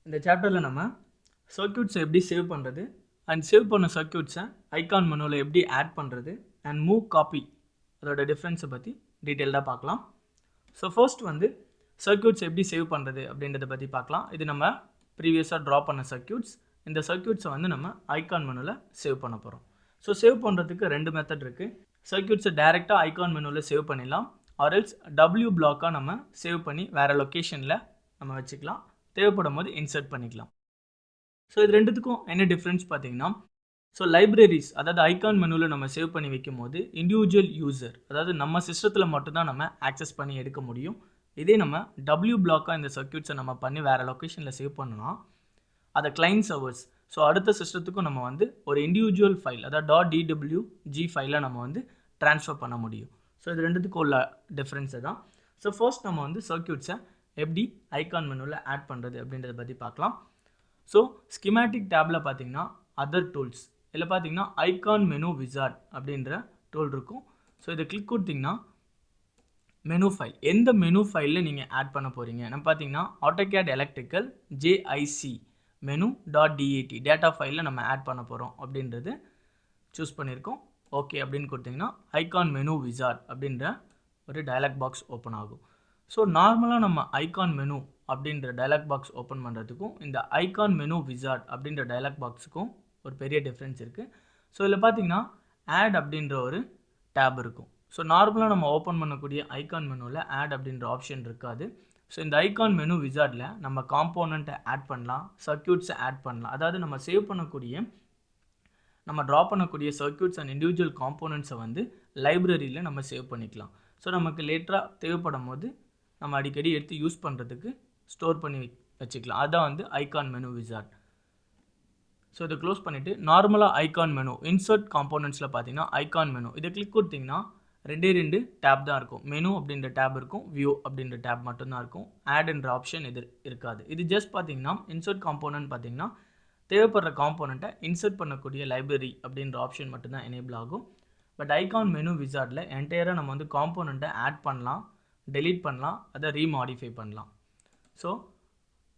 இந்த சாப்டரில் நம்ம சர்க்யூட்ஸை எப்படி சேவ் பண்ணுறது அண்ட் சேவ் பண்ண சர்க்யூட்ஸை ஐகான் மெனுவில் எப்படி ஆட் பண்ணுறது அண்ட் மூவ் காப்பி அதோட டிஃப்ரென்ஸை பற்றி டீட்டெயில்டாக பார்க்கலாம். ஸோ ஃபர்ஸ்ட் வந்து சர்க்யூட்ஸ் எப்படி சேவ் பண்ணுறது அப்படின்றத பற்றி பார்க்கலாம். இது நம்ம ப்ரீவியஸாக ட்ரா பண்ண சர்க்யூட்ஸ். இந்த சர்க்யூட்ஸை வந்து நம்ம ஐகான் மெனுவில் சேவ் பண்ண போகிறோம். ஸோ சேவ் பண்ணுறதுக்கு ரெண்டு மெத்தட் இருக்குது. சர்க்யூட்ஸை டைரெக்டாக ஐகான் மெனுவில் சேவ் பண்ணிடலாம், ஆர் எல்ஸ் W பிளாக்காக நம்ம சேவ் பண்ணி வேறு லொக்கேஷனில் நம்ம வச்சுக்கலாம், தேவைப்படும் போது இன்சர்ட் பண்ணிக்கலாம். ஸோ இது ரெண்டுத்துக்கும் என்ன டிஃப்ரென்ஸ் பார்த்தீங்கன்னா, ஸோ லைப்ரரிஸ் அதாவது ஐகான் மெனுவில் நம்ம சேவ் பண்ணி வைக்கும் போது இண்டிவிஜுவல் யூசர் அதாவது நம்ம சிஸ்டத்தில் மட்டும்தான் நம்ம ஆக்சஸ் பண்ணி எடுக்க முடியும். இதே நம்ம W பிளாக்காக இந்த சர்க்யூட்ஸை நம்ம பண்ணி வேறு லொக்கேஷனில் சேவ் பண்ணோன்னா அதை கிளைண்ட் சர்வர்ஸ், ஸோ அடுத்த சிஸ்டத்துக்கும் நம்ம வந்து ஒரு இண்டிவிஜுவல் ஃபைல் அதாவது .dwg ஃபைலை நம்ம வந்து ட்ரான்ஸ்ஃபர் பண்ண முடியும். ஸோ இது ரெண்டுத்துக்கும் உள்ள டிஃப்ரென்ஸை தான். ஸோ ஃபர்ஸ்ட் நம்ம வந்து சர்க்யூட்ஸை எப்படி ஐகான் மெனுவில் ஆட் பண்ணுறது அப்படின்றத பற்றி பார்க்கலாம். ஸோ ஸ்கிமேட்டிக் டேப்பில் பார்த்தீங்கன்னா அதர் டூல்ஸ், இதில் பார்த்தீங்கன்னா ஐகான் மெனு விசார்ட் அப்படின்ற டூல் இருக்கும். ஸோ இதை கிளிக் கொடுத்தீங்கன்னா மெனு ஃபைல், எந்த மெனு ஃபைலில் நீங்கள் ஆட் பண்ண போகிறீங்க நம்ம பார்த்தீங்கன்னா AutoCAD electrical JIC menu.dat data ஃபைலில் நம்ம ஆட் பண்ண போகிறோம் அப்படின்றது சூஸ் பண்ணியிருக்கோம். ஓகே அப்படின்னு கொடுத்தீங்கன்னா ஐகான் மெனு விசார்ட் அப்படின்ற ஒரு டயலாக் பாக்ஸ் ஓப்பன் ஆகும். ஸோ நார்மலாக நம்ம ஐகான் மெனு அப்படின்ற டயலாக் பாக்ஸ் ஓப்பன் பண்ணுறதுக்கும் இந்த ஐகான் மெனு விசார்ட் அப்படின்ற டயலாக் பாக்ஸுக்கும் ஒரு பெரிய டிஃப்ரென்ஸ் இருக்குது. ஸோ இதில் பார்த்தீங்கன்னா ஆட் அப்படின்ற ஒரு டேப் இருக்கும். ஸோ நார்மலாக நம்ம ஓப்பன் பண்ணக்கூடிய ஐகான் மெனுவில் ஆட் அப்படின்ற ஆப்ஷன் இருக்காது. ஸோ இந்த ஐகான் மெனு விசார்டில் நம்ம காம்போனண்ட்டை ஆட் பண்ணலாம், சர்க்யூட்ஸை ஆட் பண்ணலாம். அதாவது நம்ம சேவ் பண்ணக்கூடிய நம்ம ட்ரா பண்ணக்கூடிய சர்க்யூட்ஸ் அண்ட் இண்டிவிஜுவல் காம்போனண்ட்ஸை வந்து லைப்ரரியில் நம்ம சேவ் பண்ணிக்கலாம். ஸோ நமக்கு லேட்டராக தேவைப்படும் போது நம்ம அடிக்கடி எடுத்து யூஸ் பண்ணுறதுக்கு ஸ்டோர் பண்ணி வச்சுக்கலாம். அதுதான் வந்து ஐகான் மெனு விசார்ட். ஸோ இதை க்ளோஸ் பண்ணிவிட்டு நார்மலாக ஐகான் மெனு இன்சர்ட் காம்போனண்ட்ஸில் பார்த்தீங்கன்னா ஐகான் மெனு இதை கிளிக் கொடுத்தீங்கன்னா ரெண்டு டேப் தான் இருக்கும். மெனு அப்படின்ற டேப் இருக்கும், வியூ அப்படின்ற டேப் மட்டும்தான் இருக்கும். ஆட்ன்ற ஆப்ஷன் இது இருக்காது. இது ஜஸ்ட் பார்த்தீங்கன்னா இன்சர்ட் காம்போனன்ட் பார்த்தீங்கன்னா தேவைப்படுற காம்போனண்ட்டை இன்சர்ட் பண்ணக்கூடிய லைப்ரரி அப்படின்ற ஆப்ஷன் மட்டும்தான் எனேபிள் ஆகும். பட் ஐகான் மெனு விசார்டில் என்டையராக நம்ம வந்து காம்போனண்ட்டை ஆட் பண்ணலாம், டெலீட் பண்ணலாம், அதை ரீமாடிஃபை பண்ணலாம். ஸோ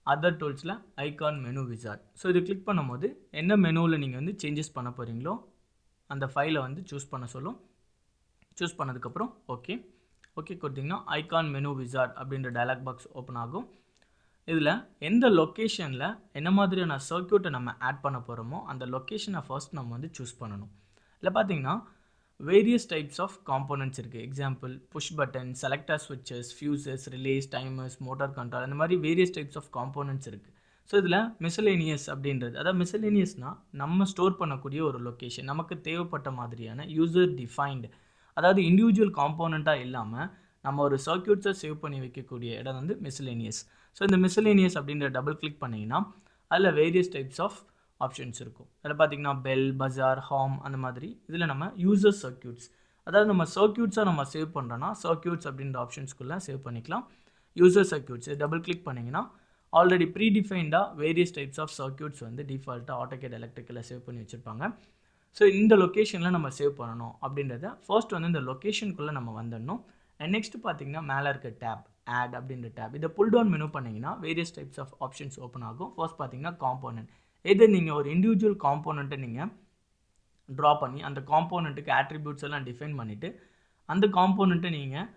அதர் டூல்ஸில் ஐகான் மெனு விசார்ட். ஸோ இது கிளிக் பண்ணும்போது என்ன மெனுவில் நீங்கள் வந்து சேஞ்சஸ் பண்ண போகிறீங்களோ அந்த ஃபைலை வந்து சூஸ் பண்ண சொல்லும். சூஸ் பண்ணதுக்கப்புறம் ஓகே கொடுத்தீங்கன்னா ஐகான் மெனு விசார்ட் அப்படின்ற டயலாக் பாக்ஸ் ஓப்பன் ஆகும். இதில் எந்த லொக்கேஷனில் என்ன மாதிரியான சர்க்யூட்டை நம்ம ஆட் பண்ண போகிறோமோ அந்த லொக்கேஷனை ஃபர்ஸ்ட் நம்ம வந்து சூஸ் பண்ணணும். இதில் பார்த்தீங்கன்னா வேரியஸ் டைப்ஸ் ஆஃப் காம்போனன்ட்ஸ் இருக்குது. எக்ஸாம்பிள் புஷ் பட்டன், செலக்டர் ஸ்விட்சஸ், fuses, relays, timers, motor control, அந்த மாதிரி வேரியஸ் டைப்ஸ் ஆஃப் காம்போனன்ட்ஸ் இருக்குது. ஸோ இதில் மிஸ்சலேனியஸ் அப்படின்றது, அதாவது மிஸ்சலேனியஸ்னால் நம்ம ஸ்டோர் பண்ணக்கூடிய ஒரு லொக்கேஷன், நமக்கு தேவைப்பட்ட மாதிரியான யூசர் டிஃபைன்டு, அதாவது இண்டிவிஜுவல் காம்போனண்ட்டாக இல்லாமல் நம்ம ஒரு சர்க்யூட்ஸை சேவ் பண்ணி வைக்கக்கூடிய இடம் வந்து மிஸ்சலேனியஸ். ஸோ இந்த மிஸ்சலேனியஸ் அப்படின்ற டபுள் கிளிக் பண்ணிங்கன்னா அதில் வேரியஸ் டைப்ஸ் ஆஃப் ஆப்ஷன்ஸ் இருக்கும். அதில் பார்த்தீங்கன்னா பெல், பஜார், ஹாம் அந்த மாதிரி. இதில் நம்ம யூசர் சர்க்யூட்ஸ், அதாவது நம்ம சர்க்யூட்ஸாக நம்ம சேவ் பண்ணுறோன்னா சர்க்யூட்ஸ் அப்படின்ற ஆப்ஷன்ஸ்குள்ளே சேவ் பண்ணிக்கலாம். யூசர் சர்க்யூட்ஸ் டபுள் கிளிக் பண்ணிங்கன்னா ஆல்ரெடி ப்ரீடிஃபைன்டாக வேரியஸ் டைப்ஸ் ஆஃப் சர்க்யூட்ஸ் வந்து டிஃபால்ட்டாக ஆட்டோகேட் எலக்ட்ரிக்கலில் சேவ் பண்ணி வச்சுருப்பாங்க. ஸோ இந்த லொக்கேஷனில் நம்ம சேவ் பண்ணணும் அப்படின்றத ஃபர்ஸ்ட் வந்து இந்த லொக்கேஷனுக்குள்ளே நம்ம வந்துடணும். அண்ட் நெக்ஸ்ட் பார்த்தீங்கன்னா மேலே இருக்க டேப் ஆட் அப்படின்ற டேப், இதை புல் டவுன் மெனு பண்ணிங்கன்னா various types of options open ஆகும். ஃபர்ஸ்ட் பார்த்தீங்கன்னா காம்போனன்ட், எது நீங்கள் ஒரு இண்டிவிஜுவல் காம்போனண்ட்டை நீங்கள் ட்ரா பண்ணி அந்த காம்போனண்ட்டுக்கு ஆட்ரிபியூட்ஸ் எல்லாம் டிஃபைன் பண்ணிவிட்டு அந்த காம்போனண்ட்டை நீங்கள்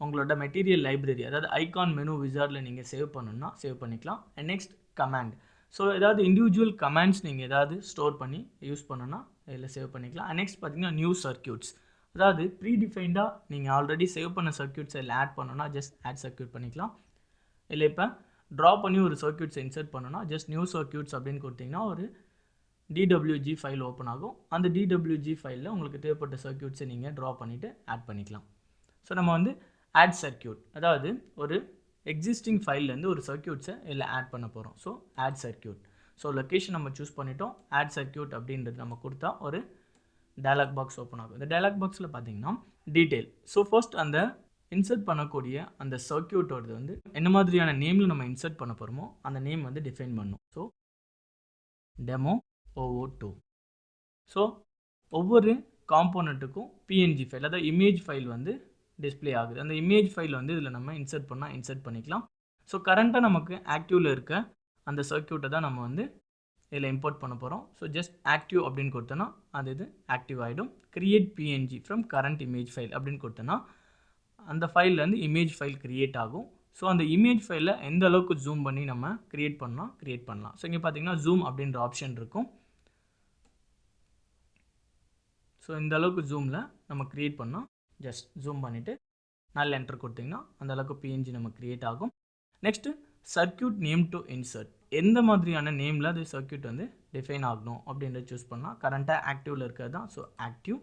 உங்களோட மெட்டீரியல் லைப்ரரி அதாவது ஐகான் மெனு விசார்டில் நீங்கள் சேவ் பண்ணணும்னா சேவ் பண்ணிக்கலாம். அண்ட் நெக்ஸ்ட் கமாண்ட், ஸோ ஏதாவது இண்டிவிஜுவல் கமாண்ட்ஸ் நீங்கள் ஏதாவது ஸ்டோர் பண்ணி யூஸ் பண்ணணும்னா இதில் சேவ் பண்ணிக்கலாம். அண்ட் நெக்ஸ்ட் பார்த்தீங்கன்னா நியூ சர்க்யூட்ஸ், அதாவது ப்ரீடிஃபைன்டாக நீங்கள் ஆல்ரெடி சேவ் பண்ண சர்க்யூட்ஸ் இதில் ஆட் பண்ணணும்னா ஜஸ்ட் ஆட் சர்க்யூட் பண்ணிக்கலாம். இல்லை இப்போ ட்ரா பண்ணி ஒரு சர்க்யூட்ஸை இன்சர்ட் பண்ணணும்னா ஜஸ்ட் நியூ சர்க்யூட்ஸ் அப்படின்னு கொடுத்தீங்கன்னா ஒரு DWG ஃபைல் ஓப்பன் ஆகும். அந்த DWG ஃபைலில் உங்களுக்கு தேவைப்பட்ட சர்க்யூட்ஸை நீங்கள் ட்ரா பண்ணிவிட்டு ஆட் பண்ணிக்கலாம். ஸோ நம்ம வந்து ஆட் சர்க்யூட், அதாவது ஒரு எக்ஸிஸ்டிங் ஃபைல்லேருந்து ஒரு சர்க்யூட்ஸை இதில் ஆட் பண்ண போகிறோம். So add circuit. So location நம்ம சூஸ் பண்ணிட்டோம். ஆட் சர்க்யூட் அப்படின்றது நம்ம கொடுத்தா ஒரு டயலாக் பாக்ஸ் ஓப்பன் ஆகும். இந்த டயலாக் பாக்ஸில் பார்த்தீங்கன்னா டீட்டெயில். ஸோ ஃபர்ஸ்ட் அந்த இன்சர்ட் பண்ணக்கூடிய அந்த சர்க்யூட்டோடது வந்து என்ன மாதிரியான நேமில் நம்ம இன்சர்ட் பண்ண போகிறோமோ அந்த நேம் வந்து டிஃபைன் பண்ணணும். So demo O2. ஸோ ஒவ்வொரு காம்போனண்ட்டுக்கும் PNG ஃபைல் அதாவது இமேஜ் ஃபைல் வந்து டிஸ்பிளே ஆகுது. அந்த இமேஜ் ஃபைல் வந்து இதில் நம்ம இன்சர்ட் பண்ணிக்கலாம். ஸோ கரண்ட்டாக நமக்கு ஆக்டிவில் இருக்க அந்த சர்க்யூட்டை தான் நம்ம வந்து இதில் இம்போர்ட் பண்ண போகிறோம். ஸோ ஜஸ்ட் ஆக்டிவ் அப்படின்னு கொடுத்தோன்னா அது இது ஆக்டிவ் ஆகிடும். Create PNG from current image file அப்படின்னு கொடுத்தோன்னா அந்த ஃபைல்லேருந்து இமேஜ் ஃபைல் க்ரியேட் ஆகும். ஸோ அந்த இமேஜ் ஃபைலில் எந்த அளவுக்கு ஜூம் பண்ணி நம்ம க்ரியேட் பண்ணலாம். ஸோ இங்கே பார்த்தீங்கன்னா ஜூம் அப்படின்ற ஆப்ஷன் இருக்கும். ஸோ இந்த அளவுக்கு ஜூமில் நம்ம க்ரியேட் பண்ணால் ஜஸ்ட் ஜூம் பண்ணிவிட்டு நல்ல என்டர் கொடுத்திங்கன்னா அந்த அளவுக்கு பிஎன்ஜி நம்ம க்ரியேட் ஆகும். Next circuit name to insert. எந்த மாதிரியான நேமில் அது சர்க்யூட் வந்து டிஃபைன் ஆகணும் அப்படின்றத சூஸ் பண்ணால் கரண்ட்டாக ஆக்டிவில் இருக்கிறது தான். ஸோ ஆக்டிவ்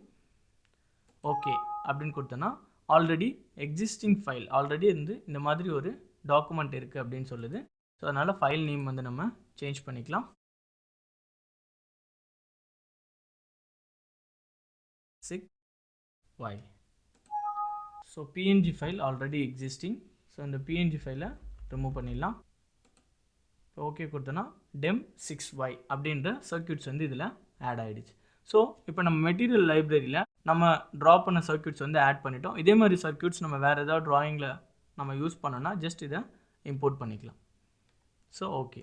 ஓகே அப்படின்னு கொடுத்தோன்னா ஆல்ரெடி எக்ஸிஸ்டிங் ஃபைல் ஆல்ரெடி வந்து இந்த மாதிரி ஒரு டாக்குமெண்ட் இருக்குது அப்படின்னு சொல்லுது. ஸோ அதனால் ஃபைல் நேம் வந்து நம்ம சேஞ்ச் பண்ணிக்கலாம். 6y. So PNG file already existing. So இந்த பிஎன்ஜி ஃபைலை ரிமூவ் பண்ணிடலாம். ஓகே கொடுத்தோன்னா டெம் 6y அப்படின்ற சர்க்யூட்ஸ் வந்து இதில் ஆட் ஆகிடுச்சு. ஸோ இப்போ நம்ம மெட்டீரியல் லைப்ரரியில் நம்ம ட்ரா பண்ண சர்க்யூட்ஸ் வந்து ஆட் பண்ணிட்டோம். இதே மாதிரி சர்க்யூட்ஸ் நம்ம வேறு ஏதாவது ட்ராயிங்கில் நம்ம யூஸ் பண்ணோன்னா ஜஸ்ட் இதை இம்போர்ட் பண்ணிக்கலாம். So okay.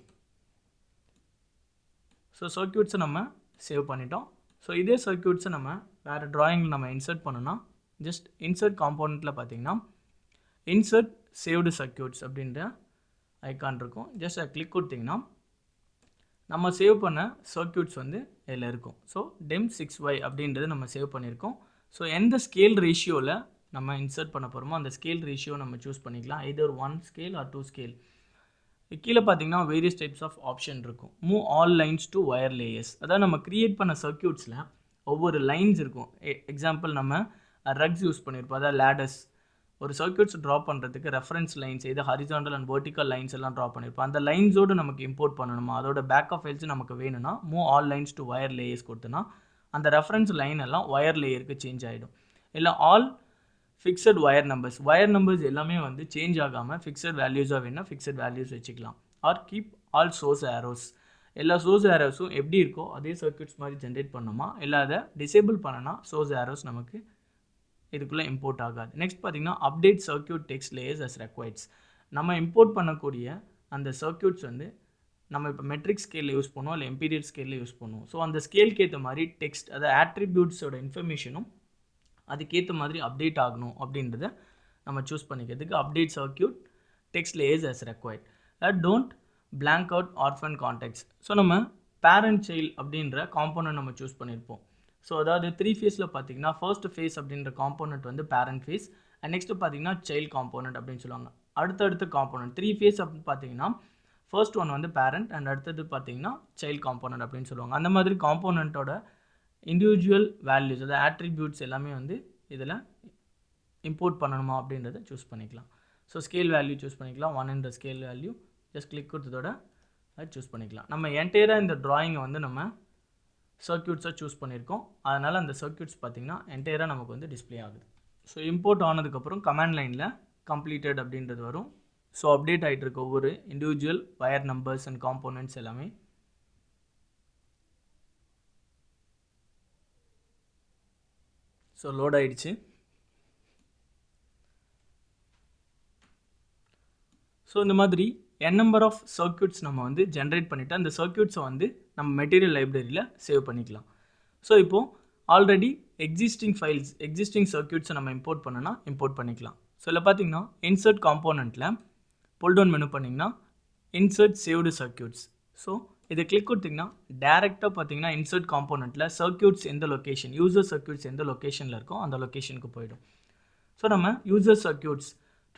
ஸோ சர்க்யூட்ஸை நம்ம சேவ் பண்ணிட்டோம். ஸோ இதே சர்க்யூட்ஸை நம்ம வேறு ட்ராயிங்கில் நம்ம இன்சர்ட் பண்ணோன்னா ஜஸ்ட் இன்சர்ட் காம்போனண்ட்டில் பார்த்தீங்கன்னா இன்சர்ட் சேவ்டு சர்க்யூட்ஸ் அப்படின்ற ஐக்கான் இருக்கும். ஜஸ்ட் அதை கிளிக் கொடுத்திங்கன்னா நம்ம சேவ் பண்ண சர்க்யூட்ஸ் வந்து இதில் இருக்கும். ஸோ டெம் 6y அப்படின்றது நம்ம சேவ் பண்ணியிருக்கோம். ஸோ எந்த ஸ்கேல் ரேஷியோவில் நம்ம இன்சர்ட் பண்ண போகிறோமோ அந்த ஸ்கேல் ரேஷியோ நம்ம சூஸ் பண்ணிக்கலாம். எதர் 1 ஸ்கேல் ஆர் 2 ஸ்கேல். கீழே பார்த்தீங்கன்னா வேரியஸ் டைப்ஸ் ஆஃப் ஆப்ஷன் இருக்கும். Move all lines to wire layers. அதாவது நம்ம க்ரியேட் பண்ண சர்க்யூட்ஸில் ஒவ்வொரு லைன்ஸ் இருக்கும். எக்ஸாம்பிள் நம்ம ரக்ஸ் யூஸ் பண்ணியிருப்போம். அதாவது லேடர்ஸ். ஒரு சர்க்யூட்ஸ் ட்ரா பண்ணுறதுக்கு ரெஃபரன்ஸ் லைன்ஸ் இது ஹரிசாண்டல் அண்ட் வெர்டிக்கல் லைன்ஸ் எல்லாம் ட்ரா பண்ணியிருப்போம். அந்த லைன்ஸோடு நமக்கு இம்போர்ட் பண்ணணுமா அதோட பேக்கப் ஃபைல்ஸ் நமக்கு வேணும்னா move all lines to wire layers கொடுத்தோன்னா அந்த ரெஃபரன்ஸ் லைன் எல்லாம் வயர் லேயருக்கு சேஞ்ச் ஆகிடும். இல்லை ஆல் ஃபிக்ஸட் வயர் நம்பர்ஸ் எல்லாமே வந்து சேஞ்ச் ஆகாமல் ஃபிக்ஸட் வேல்யூஸாக வேணும்னா ஃபிக்ஸட் வேல்யூஸ் வச்சுக்கலாம். Or keep all source arrows. எல்லா சோர்ஸ் ஏரோஸும் எப்படி இருக்கோ அதே சர்க்யூட்ஸ் மாதிரி ஜென்ரேட் பண்ணணுமா, இல்லை அதை டிசேபிள் பண்ணனா சோர்ஸ் ஏரோஸ் நமக்கு இதுக்குள்ளே இம்போர்ட் ஆகாது. நெக்ஸ்ட் பார்த்தீங்கன்னா update circuit text layers as required. நம்ம இம்போர்ட் பண்ணக்கூடிய அந்த சர்க்யூட்ஸ் வந்து நம்ம இப்போ மெட்ரிக் ஸ்கேலில் யூஸ் பண்ணுவோம் இல்லை எம்பீரியட் ஸ்கேலில் யூஸ் பண்ணுவோம். ஸோ அந்த ஸ்கேலுக்கு ஏற்ற மாதிரி டெக்ஸ்ட் அதாவது ஆட்ரிபியூட்ஸோட இன்ஃபர்மேஷனும் அதுக்கேற்ற மாதிரி அப்டேட் ஆகணும் அப்படின்றத நம்ம சூஸ் பண்ணிக்கிறதுக்கு update circuit text layers as required. Don't blank out orphan contacts. So நம்ம பேரண்ட் சைல்டு அப்படின்ற காம்போனன்ட் நம்ம சூஸ் பண்ணியிருப்போம். ஸோ அதாவது 3 ஃபேஸில் பார்த்தீங்கன்னா ஃபர்ஸ்ட் ஃபேஸ் அப்படின்ற காம்போனன்ட் வந்து பேரண்ட் ஃபேஸ் அண்ட் நெக்ஸ்ட்டு பார்த்தீங்கன்னா சைல்டு காம்போனன்ட் அப்படின்னு சொல்லுவாங்க. அடுத்தடுத்த காம்போனன்ட் 3 ஃபேஸ் அப்படின்னு பார்த்தீங்கன்னா ஃபர்ஸ்ட் ஒன் வந்து பேரண்ட் அண்ட் அடுத்தது பார்த்தீங்கன்னா சைல்டு காம்போனன்ட் அப்படின்னு சொல்லுவாங்க. அந்த மாதிரி காம்போனண்ட்டோட இண்டிவிஜுவல் வேல்யூஸ் அதாவது ஆட்ரிபியூட்ஸ் எல்லாமே வந்து இதில் இம்போர்ட் பண்ணணுமா அப்படின்றத சூஸ் பண்ணிக்கலாம். ஸோ ஸ்கேல் வேல்யூ சூஸ் பண்ணிக்கலாம். 1 ஸ்கேல் வேல்யூ ஜஸ்ட் கிளிக் கொடுத்ததோட அதை சூஸ் பண்ணிக்கலாம். நம்ம என்டையராக இந்த ட்ராயிங்கை வந்து நம்ம சர்க்யூட்ஸாக சூஸ் பண்ணியிருக்கோம். அதனால் அந்த சர்க்யூட்ஸ் பார்த்திங்கன்னா என்டையராக நமக்கு வந்து டிஸ்பிளே ஆகுது. ஸோ இம்போர்ட் ஆனதுக்கப்புறம் கமாண்ட் லைனில் கம்ப்ளீட்டட் அப்படின்றது வரும். ஸோ அப்டேட் ஆகிட்டு இருக்க ஒவ்வொரு individual wire numbers and components எல்லாமே. ஸோ லோட் ஆகிடுச்சு. ஸோ இந்த மாதிரி n நம்பர் ஆஃப் சர்க்யூட்ஸ் நம்ம வந்து ஜென்ரேட் பண்ணிவிட்டு அந்த சர்க்யூட்ஸை வந்து நம்ம மெட்டீரியல் லைப்ரரியில் சேவ் பண்ணிக்கலாம். ஸோ இப்போது ஆல்ரெடி எக்ஸிஸ்டிங் சர்க்யூட்ஸை நம்ம இம்போர்ட் பண்ணோன்னா இம்போர்ட் பண்ணிக்கலாம். ஸோ இதில் பார்த்தீங்கன்னா இன்சர்ட் காம்போனண்ட்டில் புல் டவுன் மெனு பண்ணிங்கன்னா இன்சர்ட் சேவ்டு சர்க்யூட்ஸ். ஸோ இதை கிளிக் கொடுத்திங்கன்னா டேரெக்டாக பார்த்தீங்கன்னா இன்சர்ட் காம்போனண்ட்டில் சர்க்யூட்ஸ் எந்த லொக்கேஷன் யூசர் சர்க்யூட்ஸ் எந்த லொக்கேஷனில் இருக்கோ அந்த லொக்கேஷனுக்கு போயிடும். ஸோ நம்ம யூசர் சர்க்யூட்ஸ்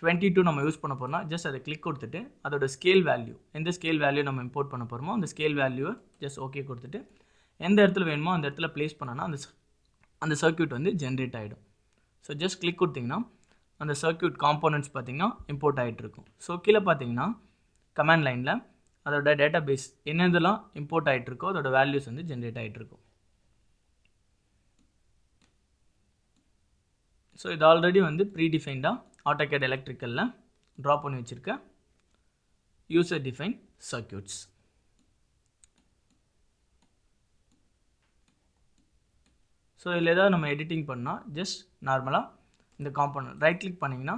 22 நம்ம யூஸ் பண்ண போகிறோம்னா ஜஸ்ட் அதை கிளிக் கொடுத்துட்டு அதோட ஸ்கேல் வேல்யூ எந்த ஸ்கேல் வேல்யூ நம்ம இம்போர்ட் பண்ண போகிறோமோ அந்த ஸ்கேல் வேல்யூவை ஜஸ்ட் ஓகே கொடுத்துட்டு எந்த இடத்துல வேணுமோ அந்த இடத்துல ப்ளேஸ் பண்ணோன்னா அந்த சர்க்யூட் வந்து ஜென்ரேட் ஆகிடும். ஸோ ஜஸ்ட் கிளிக் கொடுத்திங்கன்னா அந்த சர்க்யூட் காம்போனன்ட்ஸ் பார்த்திங்கன்னா இம்போர்ட் ஆகிட்டு இருக்கும். ஸோ கீழே பார்த்தீங்கன்னா கமாண்ட் லைனில் அதோட டேட்டா பேஸ் என்னதெல்லாம் இம்போர்ட் ஆகிட்டு இருக்கோ அதோட வேல்யூஸ் வந்து ஜென்ரேட் ஆகிட்டு இருக்கும். ஸோ இது ஆல்ரெடி வந்து ப்ரீடிஃபைண்டாக AutoCAD எலக்ட்ரிக்கலில் ட்ரா பண்ணி வச்சுருக்க யூசர் டிஃபைன் சர்க்யூட்ஸ். ஸோ இதில் ஏதாவது நம்ம எடிட்டிங் பண்ணால் ஜஸ்ட் நார்மலாக இந்த காம்போனன்ட் ரைட் கிளிக் பண்ணிங்கன்னா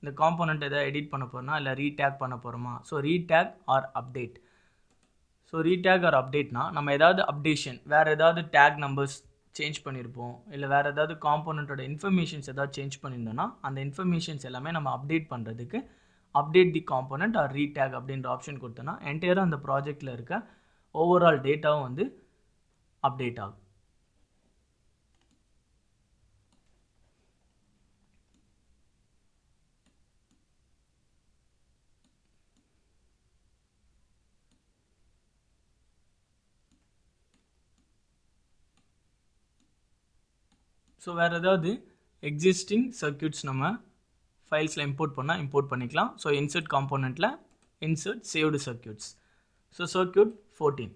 இந்த காம்போனன்ட் எதாவது எடிட் பண்ண போகிறோம்னா இல்லை ரீடேக் பண்ண போகிறோமா. So retake or update. So retake or அப்டேட்னா நம்ம ஏதாவது அப்டேஷன் வேறு ஏதாவது டேக் நம்பர்ஸ் சேஞ்ச் பண்ணியிருப்போம், இல்லை வேறு ஏதாவது காம்போனண்ட்டோட இன்ஃபர்மேஷன்ஸ் ஏதாவது சேஞ்ச் பண்ணியிருந்தோன்னா அந்த இன்ஃபர்மேஷன்ஸ் எல்லாமே நம்ம அப்டேட் பண்ணுறதுக்கு update the component or retake அப்படின்ற ஆப்ஷன் கொடுத்தோன்னா என்டையராக அந்த ப்ராஜெக்டில் இருக்க ஓவரால் டேட்டாவும் வந்து அப்டேட் ஆகும். ஸோ வேறு ஏதாவது எக்ஸிஸ்டிங் சர்க்யூட்ஸ் நம்ம ஃபைல்ஸில் இம்போர்ட் பண்ணால் இம்போர்ட் பண்ணிக்கலாம். ஸோ இன்சர்ட் காம்போனண்ட்டில் insert saved circuits. So circuit 14.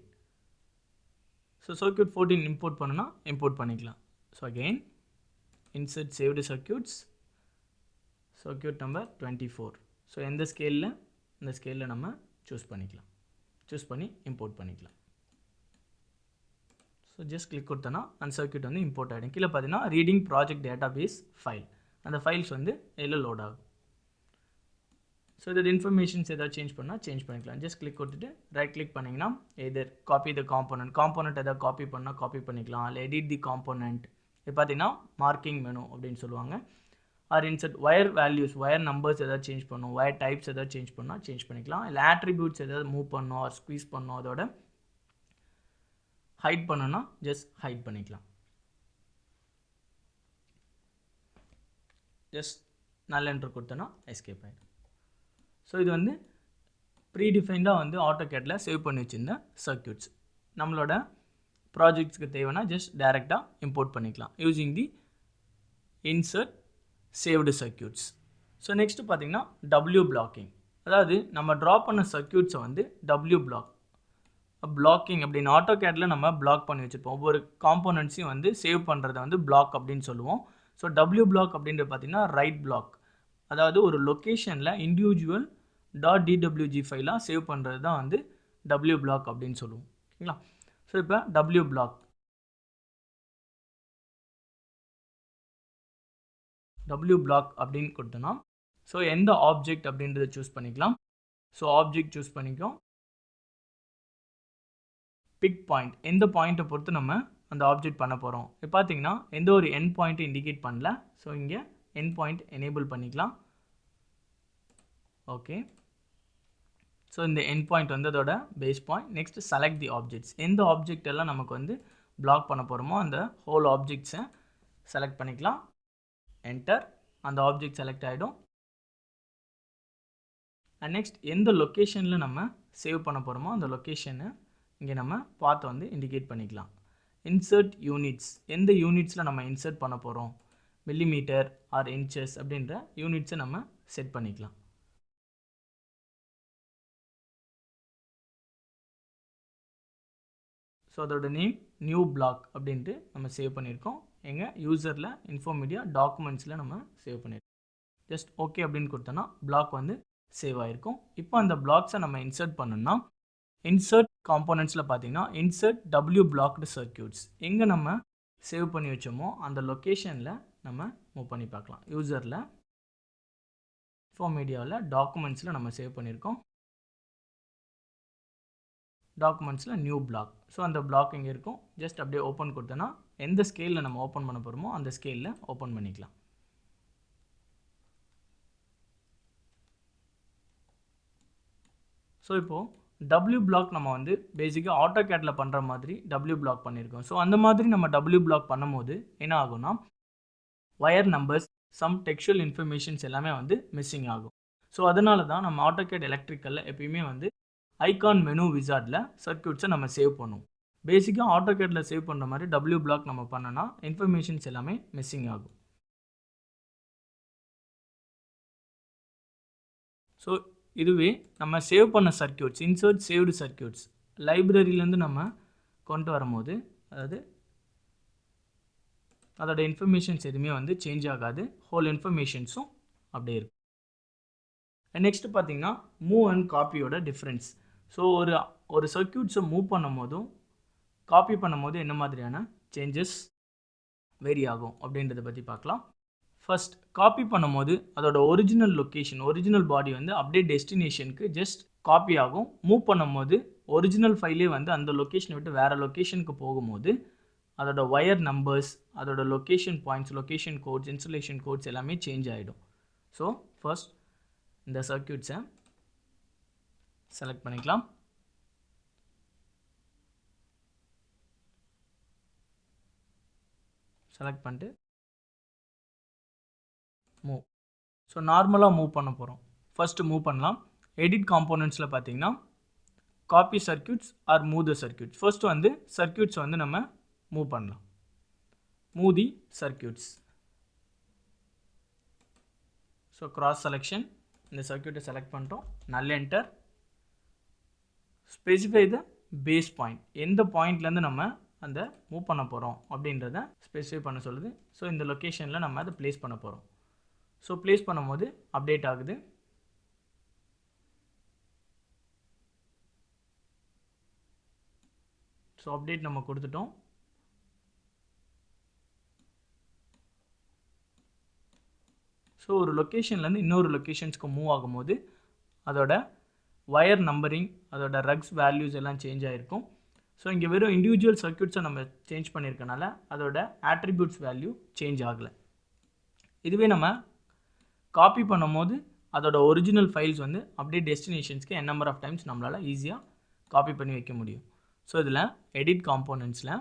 So circuit 14 import பண்ணுன்னா இம்போர்ட் பண்ணிக்கலாம். So again insert saved circuits, circuit number 24. So எந்த ஸ்கேலில், இந்த ஸ்கேலில் நம்ம சூஸ் பண்ணிக்கலாம், சூஸ் பண்ணி இம்போர்ட் பண்ணிக்கலாம். ஸோ ஜஸ்ட் கிளிக் கொடுத்தோன்னா அந்த சர்க்யூட் வந்து இம்போர்ட் ஆகிடும். கீழே பார்த்தீங்கன்னா ரீடிங் ப்ராஜெக்ட் டேட்டாபேஸ் ஃபைல், அந்த ஃபைல்ஸ் வந்து இதில் லோட் ஆகும். ஸோ இதோட இன்ஃபர்மேஷன்ஸ் ஏதாவது சேஞ்ச் பண்ணால் சேஞ்ச் பண்ணிக்கலாம். ஜஸ்ட் கிளிக் கொடுத்துட்டு ரைட் கிளிக் பண்ணிங்கன்னா எதர் காப்பி த காம்போனண்ட் ஏதாவது காப்பி பண்ணால் காப்பி பண்ணிக்கலாம், இல்லை எடிட் தி காம்போனண்ட். இது பார்த்தீங்கன்னா மார்க்கிங் மெனு அப்படின்னு சொல்லுவாங்க. Or insert wire values, wire numbers ஏதாவது சேஞ்ச் பண்ணணும், ஒயர் டைப்ஸ் ஏதாவது சேஞ்ச் பண்ணால் சேஞ்ச் பண்ணிக்கலாம், இல்லை ஆட்ரிபியூட்ஸ் ஏதாவது மூவ் பண்ணணும் ஆர் ஸ்குவீஸ் பண்ணணும், அதோட ஹைட் பண்ணணும்னா ஜஸ்ட் ஹைட் பண்ணிக்கலாம். ஜஸ்ட் நல்ல என்ட்ரு கொடுத்தோன்னா எஸ்கேப் ஆகிடும். ஸோ இது வந்து ப்ரீடிஃபைண்டாக வந்து ஆட்டோகேட்டில் சேவ் பண்ணி வச்சுருந்த சர்க்யூட்ஸ். நம்மளோட ப்ராஜெக்ட்ஸ்க்கு தேவைன்னா ஜஸ்ட் டைரெக்டாக இம்போர்ட் பண்ணிக்கலாம் யூஸிங் தி insert saved circuits. So next பார்த்திங்கன்னா டபிள்யூ பிளாக்கிங். அதாவது நம்ம ட்ரா பண்ண சர்க்யூட்ஸை வந்து டபிள்யூ பிளாக்கிங் அப்படின்னு ஆட்டோகேட்டில் நம்ம பிளாக் பண்ணி வச்சுருப்போம். ஒவ்வொரு காம்போனன்ட்ஸையும் வந்து சேவ் பண்ணுறதை வந்து பிளாக் அப்படின்னு சொல்லுவோம். ஸோ டபிள்யூ பிளாக் அப்படின்றது பார்த்திங்கன்னா ரைட் பிளாக், அதாவது ஒரு லொக்கேஷனில் இண்டிவிஜுவல் .dwg ஃபைலாக சேவ் பண்ணுறது தான் வந்து டபிள்யூ பிளாக் அப்படின்னு சொல்லுவோம். ஓகேங்களா? ஸோ இப்போ டபிள்யூ பிளாக் அப்படின்னு கொடுத்தோன்னா ஸோ எந்த ஆப்ஜெக்ட் அப்படின்றத சூஸ் பண்ணிக்கலாம். ஸோ ஆப்ஜெக்ட் சூஸ் பண்ணிக்கோம். பிக் பாயிண்ட், எந்த பாயிண்ட்டை பொறுத்து நம்ம அந்த ஆப்ஜெக்ட் பண்ண போகிறோம். இப்போ பார்த்தீங்கன்னா எந்த ஒரு எண்ட் பாயிண்ட்டை இண்டிகேட் பண்ணல. ஸோ இங்கே எண்ட் பாயிண்ட் எனேபிள் பண்ணிக்கலாம். ஓகே, ஸோ இந்த எண்ட் பாயிண்ட் வந்து அதோட base point. Next select the objects, எந்த ஆப்ஜெக்ட் எல்லாம் நமக்கு வந்து பிளாக் பண்ண போகிறோமோ அந்த ஹோல் ஆப்ஜெக்ட்ஸை செலக்ட் பண்ணிக்கலாம். என்டர், அந்த ஆப்ஜெக்ட் செலக்ட் ஆகிடும். அண்ட் நெக்ஸ்ட் எந்த லொக்கேஷனில் நம்ம சேவ் பண்ண போகிறோமோ அந்த லொக்கேஷனை இங்கே நம்ம பார்த்து வந்து இண்டிகேட் பண்ணிக்கலாம். இன்சர்ட் யூனிட்ஸ், எந்த யூனிட்ஸில் நம்ம இன்சர்ட் பண்ண போகிறோம், மில்லிமீட்டர் ஆர் இன்ச்சஸ் அப்படின்ற யூனிட்ஸை நம்ம செட் பண்ணிக்கலாம். ஸோ அதோட நேம் நியூ பிளாக் அப்படின்ட்டு நம்ம சேவ் பண்ணியிருக்கோம். எங்கள் யூசரில் இன்ஃபோமீடியா டாக்குமெண்ட்ஸில் நம்ம சேவ் பண்ணியிருக்கோம். ஜஸ்ட் ஓகே அப்படின்னு கொடுத்தோன்னா பிளாக் வந்து சேவ் ஆகிருக்கும். இப்போ அந்த பிளாக்ஸை நம்ம இன்சர்ட் பண்ணணும்னா இன்சர்ட் காம்போனன்ட்ஸில் பார்த்தீங்கன்னா இன்சர்ட் டபிள்யூ பிளாக்டு சர்க்யூட்ஸ், எங்கே நம்ம சேவ் பண்ணி வச்சோமோ அந்த லொக்கேஷனில் நம்ம மூவ் பண்ணி பார்க்கலாம். யூசரில் இன்ஃபோமீடியாவில் டாக்குமெண்ட்ஸில் நம்ம சேவ் பண்ணியிருக்கோம். டாக்குமெண்ட்ஸில் நியூ பிளாக். ஸோ அந்த பிளாக் இங்கே இருக்கும். ஜஸ்ட் அப்படியே ஓப்பன் கொடுத்தோன்னா எந்த ஸ்கேலில் நம்ம ஓப்பன் பண்ண போகிறோமோ அந்த ஸ்கேலில் ஓப்பன் பண்ணிக்கலாம். ஸோ இப்போது டபிள்யூ பிளாக் நம்ம வந்து பேசிக்காக ஆட்டோகேட்டில் பண்ணுற மாதிரி டபிள்யூ பிளாக் பண்ணியிருக்கோம். ஸோ அந்த மாதிரி நம்ம டபிள்யூ பிளாக் பண்ணும்போது என்ன ஆகும்னா ஒயர் நம்பர்ஸ், சம் டெக்ஸ்சுவல் இன்ஃபர்மேஷன்ஸ் எல்லாமே வந்து மிஸ்ஸிங் ஆகும். ஸோ அதனால தான் நம்ம ஆட்டோகேட் எலக்ட்ரிக்கலில் எப்பயுமே வந்து ஐகான் மெனு விசார்டில் சர்க்யூட்ஸை நம்ம சேவ் பண்ணுவோம். பேசிக்காக ஆட்டோகேட்டில் சேவ் பண்ணுற மாதிரி டபிள்யூ பிளாக் நம்ம பண்ணோன்னா இன்ஃபர்மேஷன்ஸ் எல்லாமே மிஸ்ஸிங் ஆகும். ஸோ இதுவே நம்ம சேவ் பண்ண சர்க்யூட்ஸ், இன்சர்ட் சேவ்டு சர்க்யூட்ஸ் லைப்ரரியிலேருந்து நம்ம கொண்டு வரும்போது அதாவது அதோட இன்ஃபர்மேஷன்ஸ் எதுவுமே வந்து சேஞ்ச் ஆகாது. ஹோல் இன்ஃபர்மேஷன்ஸும் அப்படியே இருக்கும். நெக்ஸ்ட்டு பார்த்தீங்கன்னா மூவ் அண்ட் காப்பியோட டிஃப்ரென்ஸ். ஸோ ஒரு சர்க்யூட்ஸை மூவ் பண்ணும் போதும் காப்பி பண்ணும் போது என்ன மாதிரியான சேஞ்சஸ் வேரி ஆகும் அப்படின்றத பற்றி பார்க்கலாம். ஃபர்ஸ்ட் காப்பி பண்ணும்போது அதோட ஒரிஜினல் லொக்கேஷன், ஒரிஜினல் பாடி வந்து அப்படியே டெஸ்டினேஷனுக்கு ஜஸ்ட் காப்பி ஆகும். மூவ் பண்ணும்போது ஒரிஜினல் ஃபைலே வந்து அந்த லொக்கேஷனை விட்டு வேறு லொக்கேஷனுக்கு போகும்போது அதோட ஒயர் நம்பர்ஸ், அதோட location points, location codes, insulation codes எல்லாமே சேஞ்ச் ஆகிடும். ஸோ ஃபர்ஸ்ட் இந்த சர்க்யூட்ஸை செலக்ட் பண்ணிக்கலாம். செலக்ட் பண்ணிட்டு மூவ். ஸோ நார்மலாக மூவ் பண்ண போகிறோம். ஃபஸ்ட்டு மூவ் பண்ணலாம். எடிட் காம்போனன்ட்ஸில் பார்த்தீங்கன்னா copy circuits or move the circuits. First வந்து சர்க்யூட்ஸ் வந்து நம்ம மூவ் பண்ணலாம். Move the circuits. So cross selection, இந்த சர்க்யூட்டை செலக்ட் பண்ணிட்டோம். Null enter. Specify the base point. எந்த பாயிண்ட்லேருந்து நம்ம அந்த மூவ் பண்ண போகிறோம் அப்படின்றத ஸ்பெசிஃபை பண்ண சொல்லுது. ஸோ இந்த லொக்கேஷனில் நம்ம அதை ப்ளேஸ் பண்ண போகிறோம். ஸோ ப்ளேஸ் பண்ணும்போது அப்டேட் ஆகுது. ஸோ அப்டேட் நம்ம கொடுத்துட்டோம். ஸோ ஒரு லொக்கேஷன்லேருந்து இன்னொரு லொக்கேஷன்ஸ்க்கு மூவ் ஆகும்போது அதோட ஒயர் நம்பரிங், அதோட ரக்ஸ் வேல்யூஸ் எல்லாம் சேஞ்ச் ஆகிருக்கும். ஸோ இங்கே வெறும் இண்டிவிஜுவல் சர்க்யூட்ஸை நம்ம சேஞ்ச் பண்ணியிருக்கனால அதோட ஆட்ரிபியூட்ஸ் வேல்யூ சேஞ்ச் ஆகலை. இதுவே நம்ம காப்பி பண்ணும்போது அதோட ஒரிஜினல் ஃபைல்ஸ் வந்து அப்படியே டெஸ்டினேஷன்ஸ்க்கு n நம்பர் ஆஃப் டைம்ஸ் நம்மளால் ஈஸியாக காப்பி பண்ணி வைக்க முடியும். ஸோ இதில் எடிட் காம்போனன்ட்ஸில்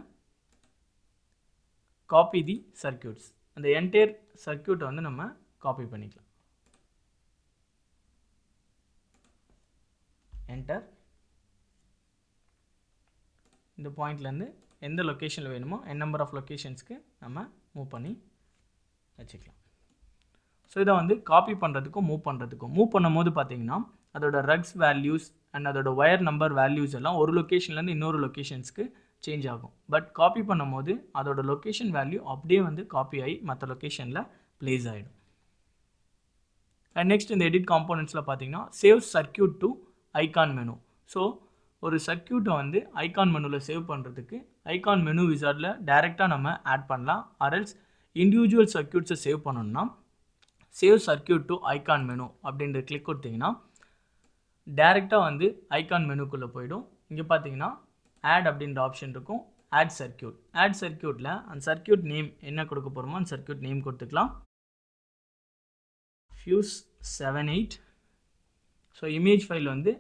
காப்பி தி சர்க்யூட்ஸ், அந்த என்டையர் சர்க்யூட்டை வந்து நம்ம காப்பி பண்ணிக்கலாம். என்டர். இந்த பாயிண்ட்லேருந்து எந்த லொக்கேஷனில் வேணுமோ n நம்பர் ஆஃப் லொக்கேஷன்ஸ்க்கு நம்ம மூவ் பண்ணி வச்சுக்கலாம். ஸோ இதை வந்து காப்பி பண்ணுறதுக்கும் மூவ் பண்ணுறதுக்கும் மூவ் பண்ணும்போது பார்த்தீங்கன்னா அதோட ரக்ஸ் வேல்யூஸ் அண்ட் அதோட ஒயர் நம்பர் வேல்யூஸ் எல்லாம் ஒரு லொக்கேஷன்லேருந்து இன்னொரு லொக்கேஷன்ஸ்க்கு சேஞ்ச் ஆகும். பட் காப்பி பண்ணும்போது அதோட லொக்கேஷன் வேல்யூ அப்படியே வந்து காப்பி ஆகி மற்ற லொக்கேஷனில் ப்ளேஸ் ஆகிடும். அண்ட் நெக்ஸ்ட் இந்த எடிட் காம்போனன்ட்ஸில் பார்த்தீங்கன்னா save circuit to icon menu. So ஒரு சர்க்யூட்டை வந்து ஐகான் மெனுவில் சேவ் பண்ணுறதுக்கு ஐகான் மெனு விசார்டில் டைரெக்டாக நம்ம ஆட் பண்ணலாம். ஆர்எல்ஸ் இண்டிவிஜுவல் சர்க்யூட்ஸை சேவ் பண்ணணும்னா save circuit to icon menu அப்படின்ற கிளிக் கொடுத்தீங்கன்னா டைரெக்டாக வந்து ஐகான் மெனுக்குள்ளே போயிடும். இங்கே பார்த்தீங்கன்னா ஆட் அப்படின்ற ஆப்ஷன் இருக்கும். Add circuit. ஆட் சர்க்யூட்டில் அந்த சர்க்யூட் நேம் என்ன கொடுக்க போகிறோமோ அந்த சர்க்யூட் நேம் கொடுத்துக்கலாம். ஃபியூஸ் 78. ஸோ இமேஜ் ஃபைல் வந்து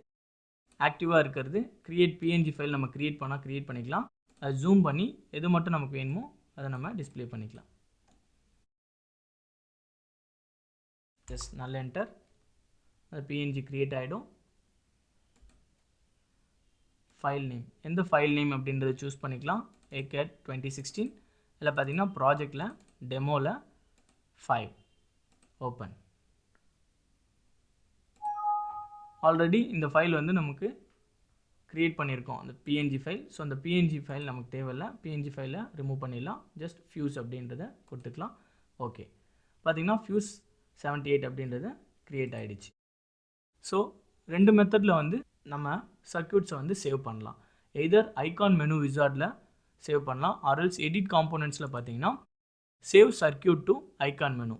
ஆக்டிவாக இருக்கிறது. கிரியேட் பிஎன்ஜி ஃபைல் நம்ம கிரியேட் பண்ணிக்கலாம். அதை ஜூம் பண்ணி எது மட்டும் நமக்கு வேணுமோ அதை நம்ம டிஸ்பிளே பண்ணிக்கலாம். ஜஸ்ட் நல்ல என்டர். அது பிஎன்ஜி கிரியேட் ஆகிடும். ஃபைல் நேம், எந்த ஃபைல் நேம் அப்படின்றத சூஸ் பண்ணிக்கலாம். ACAD 2016. இதில் பார்த்தீங்கன்னா ப்ராஜெக்டில் டெமோவில் 5 ஓப்பன். ஆல்ரெடி இந்த ஃபைல் வந்து நமக்கு க்ரியேட் பண்ணியிருக்கோம், அந்த பிஎன்ஜி ஃபைல். ஸோ அந்த பிஎன்ஜி ஃபைல் நமக்கு தேவையில்லை. பிஎன்ஜி ஃபைலை ரிமூவ் பண்ணிடலாம். ஜஸ்ட் ஃபியூஸ் அப்படின்றத கொடுத்துக்கலாம். ஓகே, பார்த்தீங்கன்னா ஃபியூஸ் 78 அப்படின்றத க்ரியேட் ஆகிடுச்சு. ஸோ ரெண்டு மெத்தடில் வந்து நம்ம சர்க்யூட்ஸை வந்து சேவ் பண்ணலாம். எய்தர் ஐகான் மெனு விசார்டில் சேவ் பண்ணலாம், ஆர்எல்ஸ் எடிட் காம்போனன்ட்ஸில் பார்த்தீங்கன்னா save circuit to icon menu